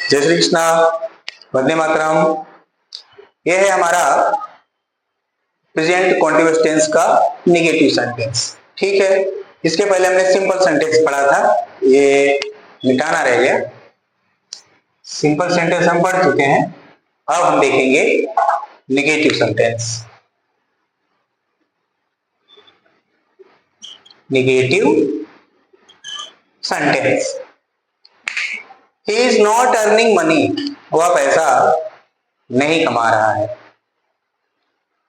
जय श्री कृष्णा, वंदे मातरम। यह है हमारा प्रेजेंट कॉन्टिन्यूअस टेंस का नेगेटिव सेंटेंस। ठीक है, इसके पहले हमने सिंपल सेंटेंस पढ़ा था, ये मिटाना रह गया। सिंपल सेंटेंस हम पढ़ चुके हैं, अब हम देखेंगे negative sentence. Negative sentence, he is not earning money, वह पैसा नहीं कमा रहा है,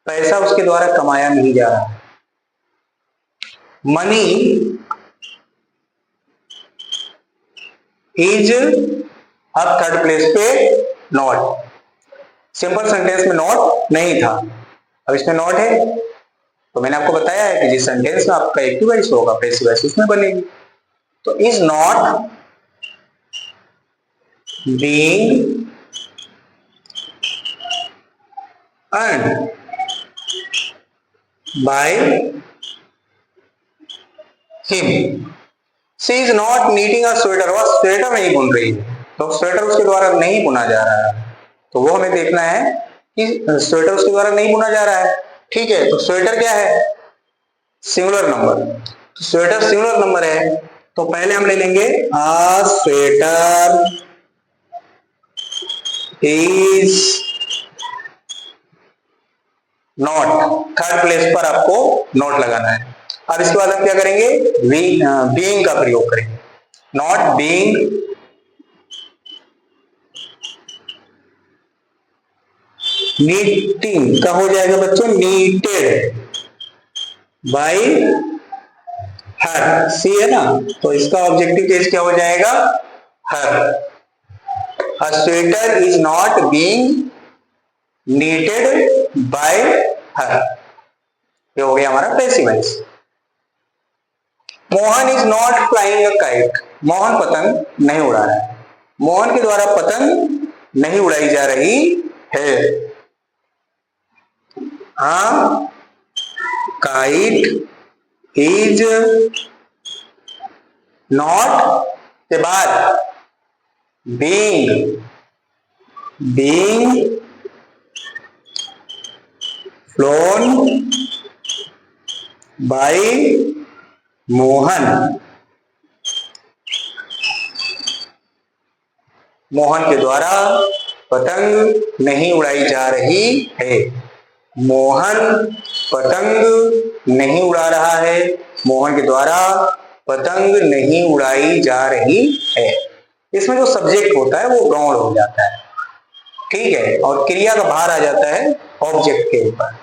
पैसा उसके द्वारा कमाया नहीं जा रहा है। मनी इज अब थर्ड प्लेस पे नॉट। सिंपल सेंटेंस में नॉट नहीं था, अब इसमें नॉट है। तो मैंने आपको बताया है कि जिस सेंटेंस में आपका एक्टिव वॉइस होगा पैसिव वॉइस उसमें बनेगी। तो is not being earned by him. She is not needing a sweater, वह स्वेटर नहीं बुन रही है, तो स्वेटर उसके द्वारा नहीं बुना जा रहा है। तो वो हमें देखना है कि स्वेटर उसके द्वारा नहीं बुना जा रहा है। ठीक है, तो स्वेटर क्या है? Singular number. तो स्वेटर सिंगुलर नंबर है, तो पहले हम ले लेंगे a sweater is not. Third place पर आपको नॉट लगाना है। अब इसके बाद हम क्या करेंगे? बीइंग का प्रयोग करेंगे। नॉट बीइंग नीटिंग का हो जाएगा बच्चों नीटेड बाय हर। सी है ना, तो इसका ऑब्जेक्टिव केस क्या हो जाएगा? Her. A sweater is not being knitted by her, ये हो गया हमारा passive voice. Mohan is not flying a kite, Mohan पतंग नहीं उड़ा रहा है, मोहन के द्वारा पतंग नहीं उड़ाई जा रही है। हाँ, काइट इज नॉट के बाद being flown by Mohan. Mohan के द्वारा पतंग नहीं उड़ाई जा रही है। मोहन पतंग नहीं उड़ा रहा है, मोहन के द्वारा पतंग नहीं उड़ाई जा रही है। इसमें जो सब्जेक्ट होता है वो गौण हो जाता है, ठीक है, और क्रिया का भार आ जाता है ऑब्जेक्ट के ऊपर।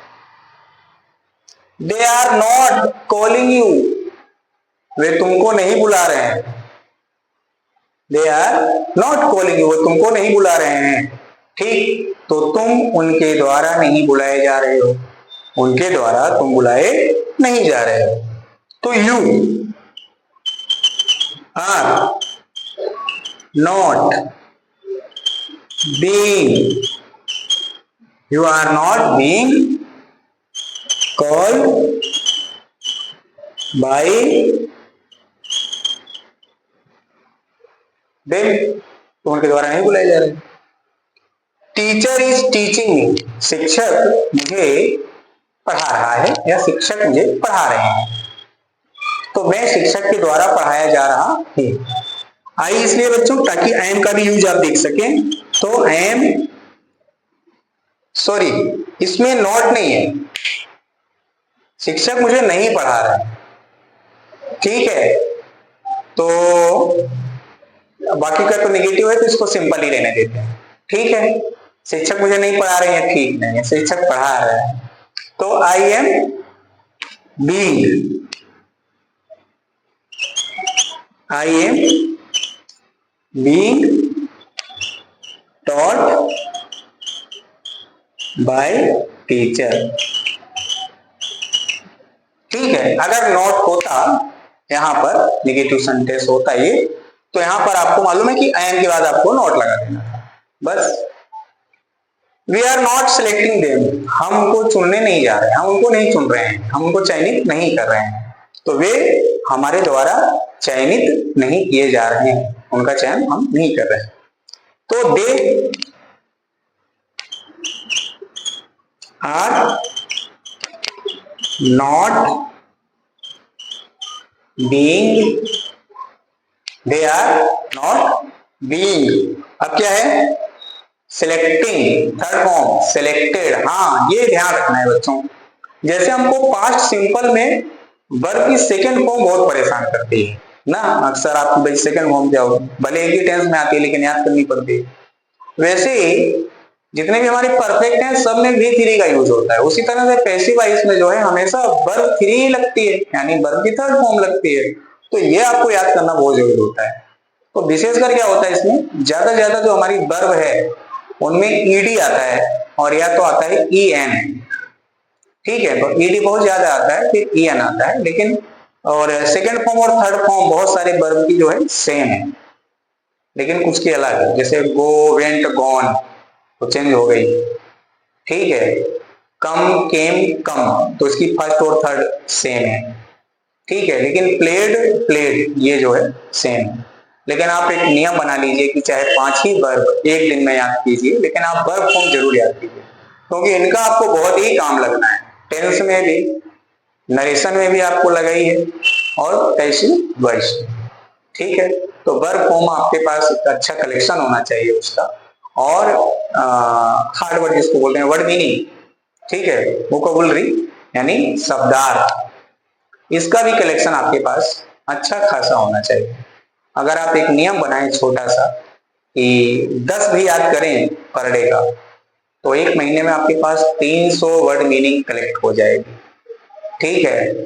They are not calling you, वे तुमको नहीं बुला रहे हैं। They are not calling you, वो तुमको नहीं बुला रहे हैं। ठीक, तो तुम उनके द्वारा नहीं बुलाए जा रहे हो, उनके द्वारा तुम बुलाए नहीं जा रहे हो। तो you are not being, you are not being called by them, तो उनके द्वारा नहीं बुलाए जा रहे। टीचर इज टीचिंग मी, शिक्षक मुझे पढ़ा रहा है या शिक्षक मुझे पढ़ा रहे हैं, तो मैं शिक्षक के द्वारा पढ़ाया जा रहा हूं। आई इसलिए बच्चों ताकि एम का भी यूज आप देख सकें। तो एम, सॉरी इसमें नॉट नहीं है, शिक्षक मुझे नहीं पढ़ा रहा है। ठीक है, तो बाकी का तो नेगेटिव है, तो इसको सिंपल ही रहने देते हैं। ठीक है, शिक्षक मुझे नहीं पढ़ा रहे हैं, ठीक नहीं है, शिक्षक पढ़ा रहे हैं। तो I am being, I am being taught by teacher. ठीक है, अगर नॉट होता यहां पर नेगेटिव सेंटेंस होता ये, तो यहां पर आपको मालूम है कि एम के बाद आपको नॉट लगा देना था बस। We are not selecting them, हम उनको चुनने नहीं जा रहे हैं, हम उनको नहीं चुन रहे हैं, हम उनको चयनित नहीं कर रहे हैं, तो वे हमारे द्वारा चयनित नहीं किए जा रहे हैं, उनका चयन हम नहीं कर रहे हैं। तो they are not being, they are not being. अब क्या है, सिलेक्टिंग, थर्ड फॉर्म सिलेक्टेड। हाँ, ये ध्यान रखना है बच्चों। जैसे हमको पास्ट सिंपल में वर्ब की सेकंड फॉर्म बहुत परेशान करती है ना, अक्सर आपकी भाई सेकंड फॉर्म क्या हो, भले एक ही टेंस में आती है लेकिन याद करनी पड़ती है। वैसे ही जितने भी हमारे परफेक्ट हैं सब में भी थ्री का यूज होता है। उसी तरह से पैसिव वॉइस में जो है हमेशा वर्ब थ्री ही लगती है, यानी वर्ब की थर्ड फॉर्म लगती है। तो ये आपको याद करना बहुत जरूरी होता है। तो विशेषकर क्या होता है इसमें, ज्यादा ज्यादा जो हमारी वर्ब है उनमें ईडी आता है और या तो आता है ई एन। ठीक है, तो ईडी बहुत ज्यादा आता है, फिर ई एन आता है, लेकिन और सेकेंड फॉर्म और थर्ड फॉर्म बहुत सारे वर्ब की जो है सेम है, लेकिन कुछ की अलग है। जैसे गो, वेंट, गॉन तो चेंज हो गई। ठीक है, कम, केम, कम तो इसकी फर्स्ट और थर्ड सेम है। ठीक है, लेकिन प्लेड, प्लेड ये जो है सेम है। लेकिन आप एक नियम बना लीजिए कि चाहे 5 ही वर्ब एक दिन में याद कीजिए, लेकिन आप वर्ब फॉर्म जरूर याद कीजिए, क्योंकि इनका आपको बहुत ही काम लगना है। टेंस में भी, नरेशन में भी आपको लगा ही है, और पैसिव वॉइस। ठीक है, तो वर्ब फॉर्म आपके पास एक अच्छा कलेक्शन होना चाहिए उसका। और हार्ड वर्ड जिसको बोलते हैं, वर्ड मीनिंग। ठीक है, वोकैबुलरी यानी शब्दार्थ, इसका भी कलेक्शन आपके पास अच्छा खासा होना चाहिए। अगर आप एक नियम बनाएं छोटा सा कि 10 भी याद करें पर डे का, तो एक महीने में आपके पास 300 वर्ड मीनिंग कलेक्ट हो जाएगी। ठीक है,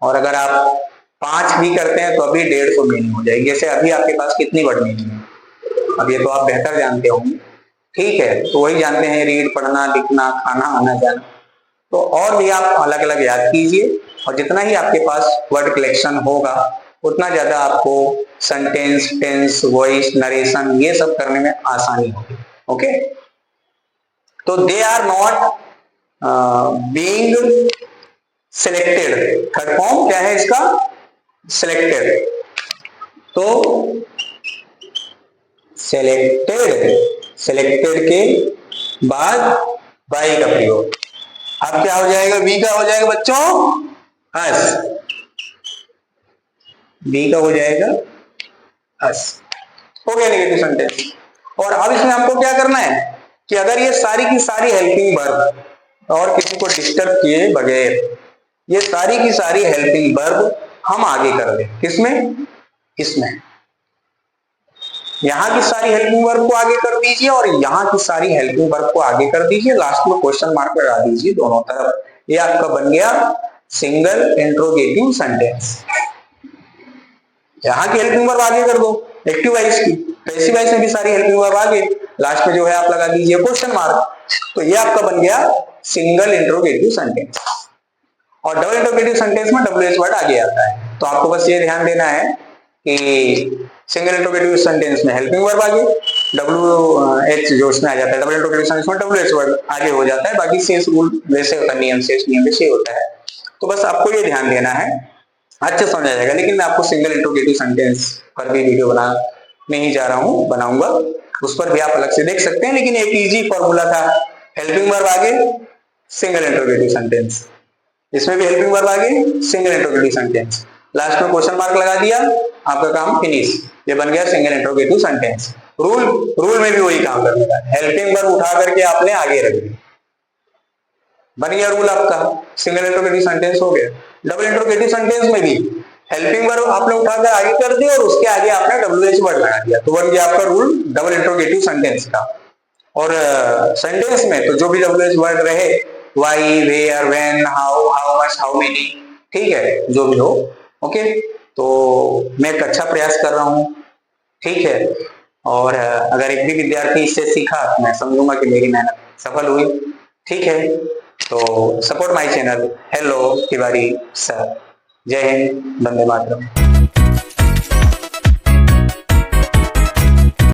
और अगर आप 5 भी करते हैं तो अभी 150 मीनिंग हो जाएगी। जैसे अभी आपके पास कितनी वर्ड मीनिंग है, अब ये तो आप बेहतर जानते होंगे। ठीक है, तो वही जानते हैं, रीड, पढ़ना, लिखना, खाना, आना जाना। तो और भी आप अलग अलग याद कीजिए, और जितना ही आपके पास वर्ड कलेक्शन होगा उतना ज्यादा आपको सेंटेंस, टेंस, वॉइस, नरेशन ये सब करने में आसानी होगी। ओके, तो they are not being selected, third form क्या है इसका, सिलेक्टेड। तो सिलेक्टेड, सिलेक्टेड के बाद बाई का प्रयोग। अब क्या हो जाएगा, बी का हो जाएगा बच्चों अस, बी का हो जाएगा अस। हो गया नेगेटिव सेंटेंस। और अब इसमें हमको क्या करना है कि अगर ये सारी की सारी हेल्पिंग वर्ब, और किसी को डिस्टर्ब किए बगैर ये सारी की सारी हेल्पिंग वर्ब हम आगे कर दें, किसमें, इसमें। यहां की सारी हेल्पिंग वर्ब को आगे कर दीजिए और यहां की सारी हेल्पिंग वर्ब को आगे कर दीजिए, लास्ट में क्वेश्चन मार्क लगा दीजिए दोनों तरफ। ये आपका बन गया सिंगल इंट्रोगेटिव सेंटेंस। यहां की हेल्पिंग वर्ब आगे कर दो एक्टिव वॉइस की, पैसिव वॉइस में भी सारी हेल्पिंग वर्ब आगे, लास्ट में जो है आप लगा दीजिए क्वेश्चन मार्क। तो ये आपका बन गया सिंगल इंट्रोगेटिव सेंटेंस। और डबल इंट्रोगेटिव सेंटेंस में डब्ल्यूएच वर्ड आगे आता है। तो आपको बस ये ध्यान देना है कि सिंगल इंट्रोगेटिव सेंटेंस में हेल्पिंग वर्ब आगे, डब्ल्यूएच जो उसमें आ जाता है, डबल इंट्रोगेटिव सेंटेंस में डब्ल्यूएच वर्ड आगे हो जाता है। बाकी शेष रूल वैसे होता है, नियम शेष नियम वैसे होता है। तो बस आपको ये ध्यान देना है, अच्छा समझा जाएगा। लेकिन मैं आपको सिंगल इंट्रोगेटिव सेंटेंस पर भी वीडियो बनाने ही जा रहा हूँ, बनाऊंगा, उस पर भी आप अलग से देख सकते हैं। लेकिन एक इजी फॉर्मूला था, हेल्पिंग वर्ब आगे सिंगल इंट्रोगेटिव सेंटेंस, इसमें भी हेल्पिंग वर्ब आगे सिंगल इंट्रोगेटिव सेंटेंस, लास्ट में क्वेश्चन मार्क लगा दिया, आपका काम फिनिश। ये बन गया सिंगल इंट्रोगेटिव सेंटेंस। रूल में भी वही काम करने का, हेल्पिंग वर्ब उठा करके आपने आगे रख दी, बन गया रूल आपका, सिंगल इंट्रोगेटिव सेंटेंस हो गया। डबल इंट्रोगेटिव सेंटेंस में भी हेल्पिंग वर्ब आपने उठाकर आगे कर दिया और उसके आगे आपने डब्ल्यूएच वर्ड लगा दिया, तो बन गया आपका रूल डबल इंट्रोगेटिव सेंटेंस का। और सेंटेंस में तो जो भी डब्ल्यूएच वर्ड रहे, why, where, when, how, how much, how many, ठीक है, जो भी हो। ओके, तो मैं एक अच्छा प्रयास कर रहा हूँ, ठीक है। और अगर एक भी विद्यार्थी इससे सीखा, मैं समझूंगा कि मेरी मेहनत सफल हुई, ठीक है। तो support my channel. Hello Tiwari sir, जय हिंद, वंदे मातरम।